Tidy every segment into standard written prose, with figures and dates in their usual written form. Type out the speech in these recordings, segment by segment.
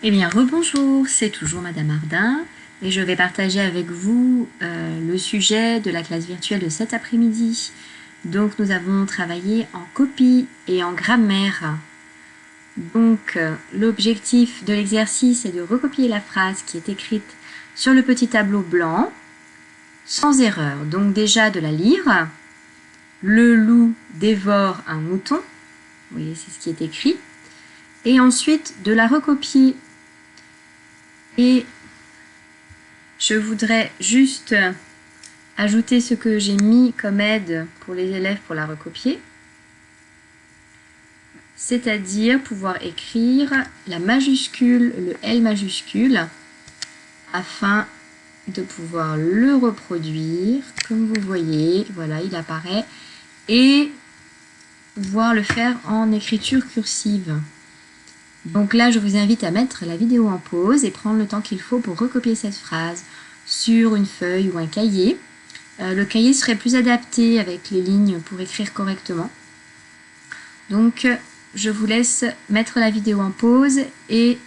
Eh bien, rebonjour, c'est toujours Madame Ardin et je vais partager avec vous le sujet de la classe virtuelle de cet après-midi. Donc, nous avons travaillé en copie et en grammaire. Donc, l'objectif de l'exercice est de recopier la phrase qui est écrite sur le petit tableau blanc, sans erreur. Donc, déjà de la lire. Le loup dévore un mouton. Vous voyez, c'est ce qui est écrit. Et ensuite, de la recopier. Et je voudrais juste ajouter ce que j'ai mis comme aide pour les élèves pour la recopier, c'est-à-dire pouvoir écrire la majuscule, le L majuscule, afin de pouvoir le reproduire, comme vous voyez, voilà, il apparaît, et pouvoir le faire en écriture cursive. Donc là, je vous invite à mettre la vidéo en pause et prendre le temps qu'il faut pour recopier cette phrase sur une feuille ou un cahier. Le cahier serait plus adapté avec les lignes pour écrire correctement. Donc, je vous laisse mettre la vidéo en pause et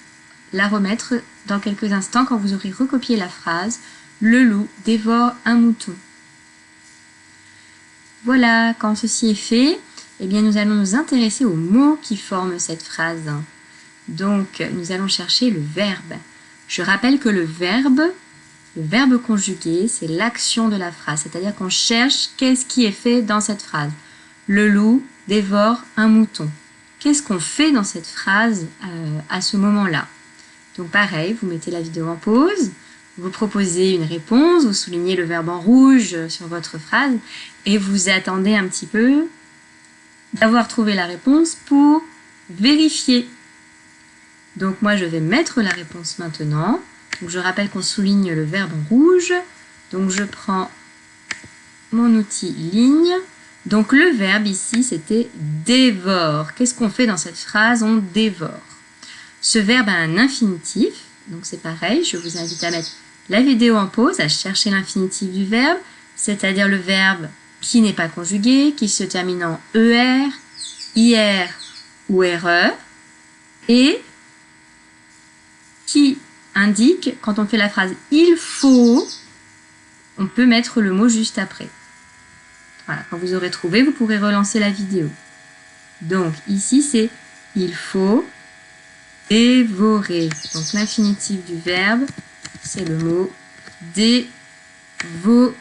la remettre dans quelques instants quand vous aurez recopié la phrase « Le loup dévore un mouton ». Voilà, quand ceci est fait, eh bien, nous allons nous intéresser aux mots qui forment cette phrase. Donc, nous allons chercher le verbe. Je rappelle que le verbe conjugué, c'est l'action de la phrase, c'est-à-dire qu'on cherche qu'est-ce qui est fait dans cette phrase. Le loup dévore un mouton. Qu'est-ce qu'on fait dans cette phrase à ce moment-là? Donc pareil, vous mettez la vidéo en pause, vous proposez une réponse, vous soulignez le verbe en rouge sur votre phrase et vous attendez un petit peu d'avoir trouvé la réponse pour vérifier. Donc moi je vais mettre la réponse maintenant. Donc je rappelle qu'on souligne le verbe en rouge. Donc je prends mon outil ligne. Donc le verbe ici c'était dévore. Qu'est-ce qu'on fait dans cette phrase? On dévore. Ce verbe a un infinitif. Donc c'est pareil, je vous invite à mettre la vidéo en pause, à chercher l'infinitif du verbe, c'est-à-dire le verbe qui n'est pas conjugué, qui se termine en ER, IR ou RE, et qui indique, quand on fait la phrase « il faut », on peut mettre le mot juste après. Voilà, quand vous aurez trouvé, vous pourrez relancer la vidéo. Donc ici, c'est « il faut dévorer ». Donc l'infinitif du verbe, c'est le mot « dévorer ».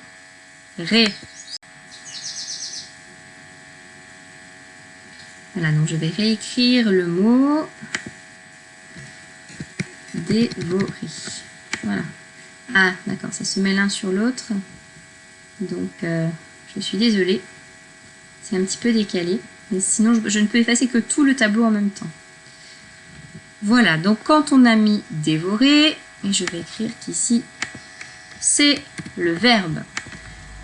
Voilà, donc je vais réécrire le mot dévorer. Voilà. Ah, d'accord, ça se met l'un sur l'autre. Donc, je suis désolée. C'est un petit peu décalé. Mais sinon, je ne peux effacer que tout le tableau en même temps. Voilà, donc quand on a mis dévorer, et je vais écrire qu'ici, c'est le verbe.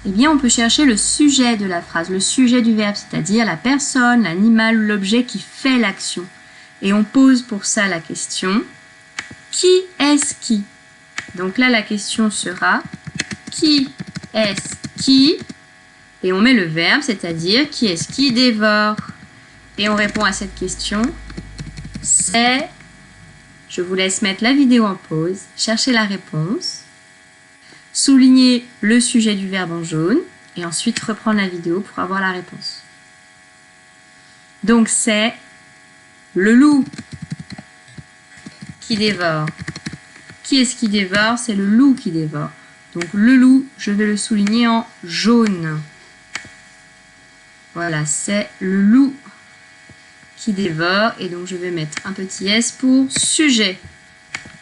Eh bien, on peut chercher le sujet de la phrase, le sujet du verbe, c'est-à-dire la personne, l'animal, l'objet qui fait l'action. Et on pose pour ça la question « Qui est-ce qui ?» Donc là, la question sera « Qui est-ce qui ?» Et on met le verbe, c'est-à-dire « Qui est-ce qui dévore ?» Et on répond à cette question « C'est… » Je vous laisse mettre la vidéo en pause, chercher la réponse, souligner le sujet du verbe en jaune et ensuite reprendre la vidéo pour avoir la réponse. Donc c'est le loup qui dévore. Qui est-ce qui dévore? C'est le loup qui dévore. Donc le loup, je vais le souligner en jaune. Voilà, c'est le loup qui dévore. Et donc je vais mettre un petit S pour sujet.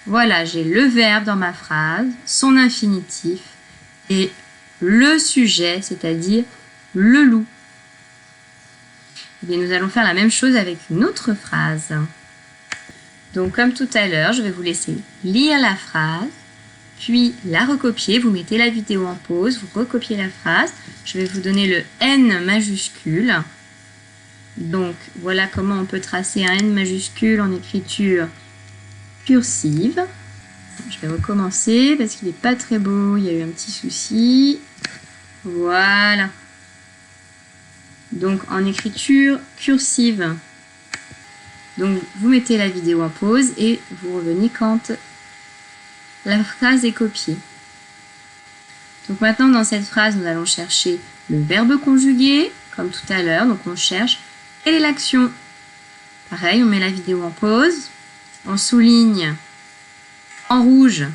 Voilà, j'ai le verbe dans ma phrase, son infinitif et le sujet, c'est-à-dire le loup. Et bien, nous allons faire la même chose avec une autre phrase. Donc, comme tout à l'heure, je vais vous laisser lire la phrase, puis la recopier. Vous mettez la vidéo en pause, vous recopiez la phrase. Je vais vous donner le N majuscule. Donc, voilà comment on peut tracer un N majuscule en écriture cursive. Je vais recommencer parce qu'il n'est pas très beau, il y a eu un petit souci. Voilà. Donc, en écriture cursive. Donc, vous mettez la vidéo en pause et vous revenez quand la phrase est copiée. Donc maintenant, dans cette phrase, nous allons chercher le verbe conjugué, comme tout à l'heure. Donc on cherche quelle est l'action. Pareil, on met la vidéo en pause. On souligne en rouge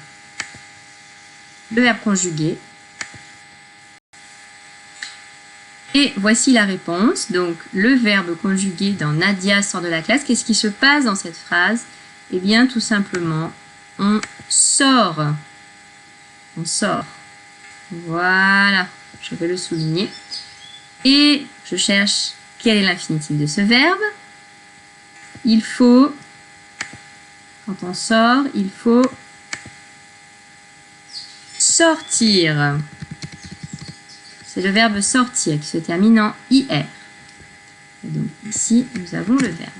le verbe conjugué. Et voici la réponse. Donc, le verbe conjugué dans Nadia sort de la classe. Qu'est-ce qui se passe dans cette phrase? Eh bien, tout simplement, on sort. On sort. Voilà. Je vais le souligner. Et je cherche quel est l'infinitif de ce verbe. Il faut, quand on sort, il faut sortir. C'est le verbe sortir qui se termine en IR. Et donc ici, nous avons le verbe.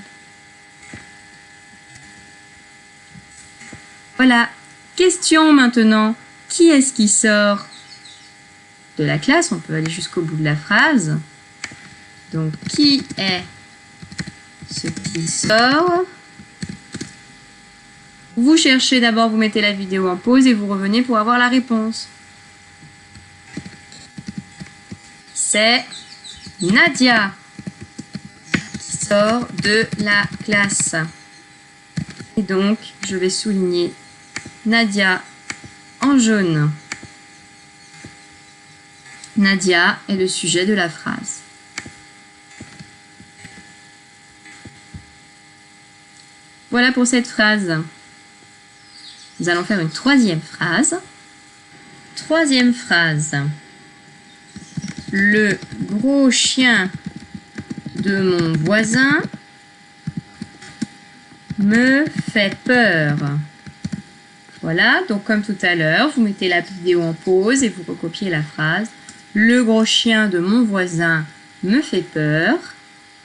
Voilà. Question maintenant. Qui est-ce qui sort de la classe? On peut aller jusqu'au bout de la phrase. Donc, qui est ce qui sort? Vous cherchez d'abord, vous mettez la vidéo en pause et vous revenez pour avoir la réponse. C'est Nadia qui sort de la classe. Et donc, je vais souligner Nadia en jaune. Nadia est le sujet de la phrase. Voilà pour cette phrase. Nous allons faire une troisième phrase. Troisième phrase. Le gros chien de mon voisin me fait peur. Voilà, donc comme tout à l'heure, vous mettez la vidéo en pause et vous recopiez la phrase. Le gros chien de mon voisin me fait peur.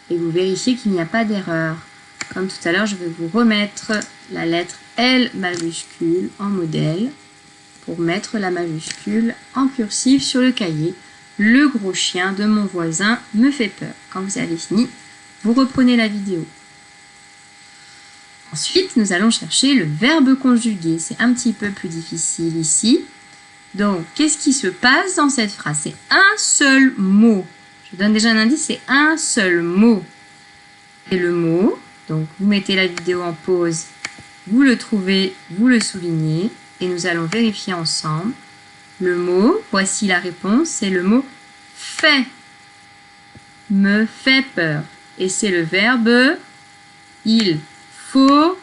Et vous vérifiez qu'il n'y a pas d'erreur. Comme tout à l'heure, je vais vous remettre la lettre L majuscule en modèle pour mettre la majuscule en cursive sur le cahier. Le gros chien de mon voisin me fait peur. Quand vous avez fini, vous reprenez la vidéo. Ensuite, nous allons chercher le verbe conjugué. C'est un petit peu plus difficile ici. Donc, qu'est-ce qui se passe dans cette phrase? C'est un seul mot. Je donne déjà un indice, c'est un seul mot. Et le mot, donc vous mettez la vidéo en pause, vous le trouvez, vous le soulignez, et nous allons vérifier ensemble. Le mot, voici la réponse, c'est le mot fait. Me fait peur. Et c'est le verbe il faut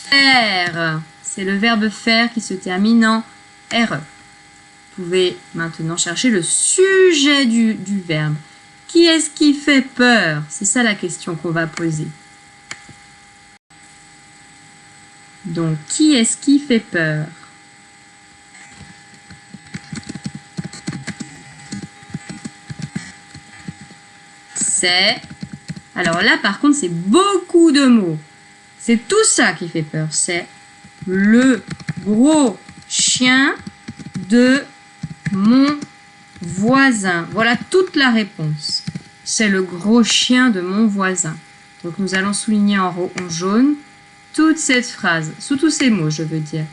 faire. C'est le verbe faire qui se termine en RE. Vous pouvez maintenant chercher le sujet du verbe. Qui est-ce qui fait peur? C'est ça la question qu'on va poser. Donc, qui est-ce qui fait peur? C'est... Alors là, par contre, c'est beaucoup de mots. C'est tout ça qui fait peur. C'est le gros chien de mon voisin. Voilà toute la réponse. C'est le gros chien de mon voisin. Donc nous allons souligner en jaune toute cette phrase, sous tous ces mots, je veux dire.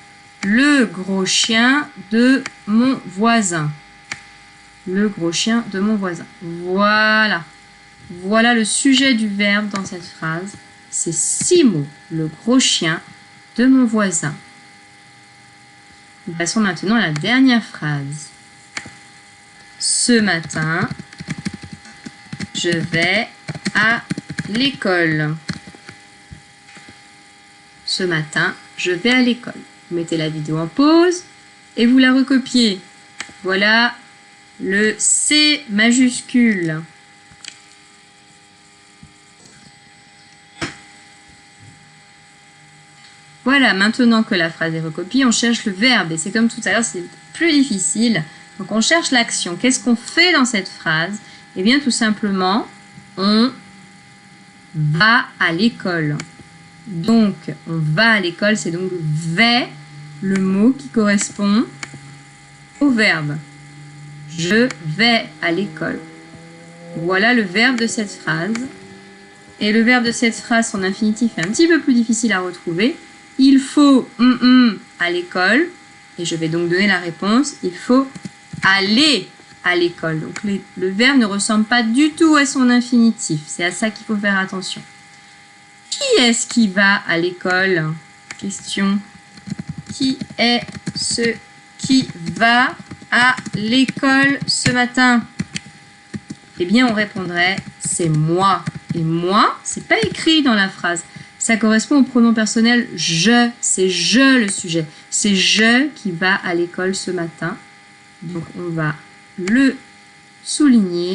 Le gros chien de mon voisin. Le gros chien de mon voisin. Voilà. Voilà le sujet du verbe dans cette phrase. C'est 6 mots. Le gros chien de mon voisin. Nous passons maintenant à la dernière phrase. Ce matin, je vais à l'école. Ce matin, je vais à l'école. Vous mettez la vidéo en pause et vous la recopiez. Voilà le C majuscule. Voilà, maintenant que la phrase est recopiée, on cherche le verbe. Et c'est comme tout à l'heure, c'est plus difficile. Donc on cherche l'action. Qu'est-ce qu'on fait dans cette phrase? Eh bien tout simplement, on va à l'école. Donc on va à l'école, c'est donc vais, le mot qui correspond au verbe. Je vais à l'école. Voilà le verbe de cette phrase. Et le verbe de cette phrase, son infinitif est un petit peu plus difficile à retrouver. Il faut à l'école. Et je vais donc donner la réponse. Il faut aller à l'école. Donc le verbe ne ressemble pas du tout à son infinitif. C'est à ça qu'il faut faire attention. Qui est-ce qui va à l'école? Question. Qui est ce qui va à l'école ce matin? Eh bien, on répondrait c'est moi. Et moi, c'est pas écrit dans la phrase. Ça correspond au pronom personnel je. C'est je le sujet. C'est je qui va à l'école ce matin. Donc, on va le souligner.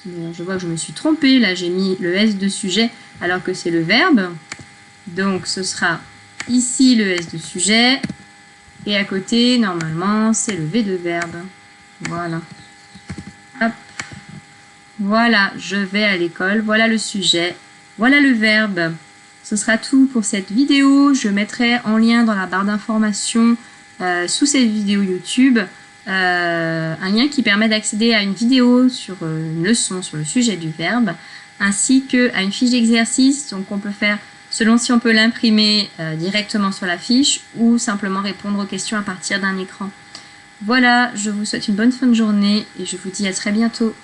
Je vois que je me suis trompée. Là, j'ai mis le S de sujet alors que c'est le verbe. Donc, ce sera ici le S de sujet. Et à côté, normalement, c'est le V de verbe. Voilà. Hop. Voilà, je vais à l'école. Voilà le sujet. Voilà le verbe. Ce sera tout pour cette vidéo. Je mettrai en lien dans la barre d'informations sous cette vidéo YouTube un lien qui permet d'accéder à une vidéo sur une leçon sur le sujet du verbe ainsi qu'à une fiche d'exercice. Donc on peut faire selon si on peut l'imprimer directement sur la fiche ou simplement répondre aux questions à partir d'un écran. Voilà, je vous souhaite une bonne fin de journée et je vous dis à très bientôt.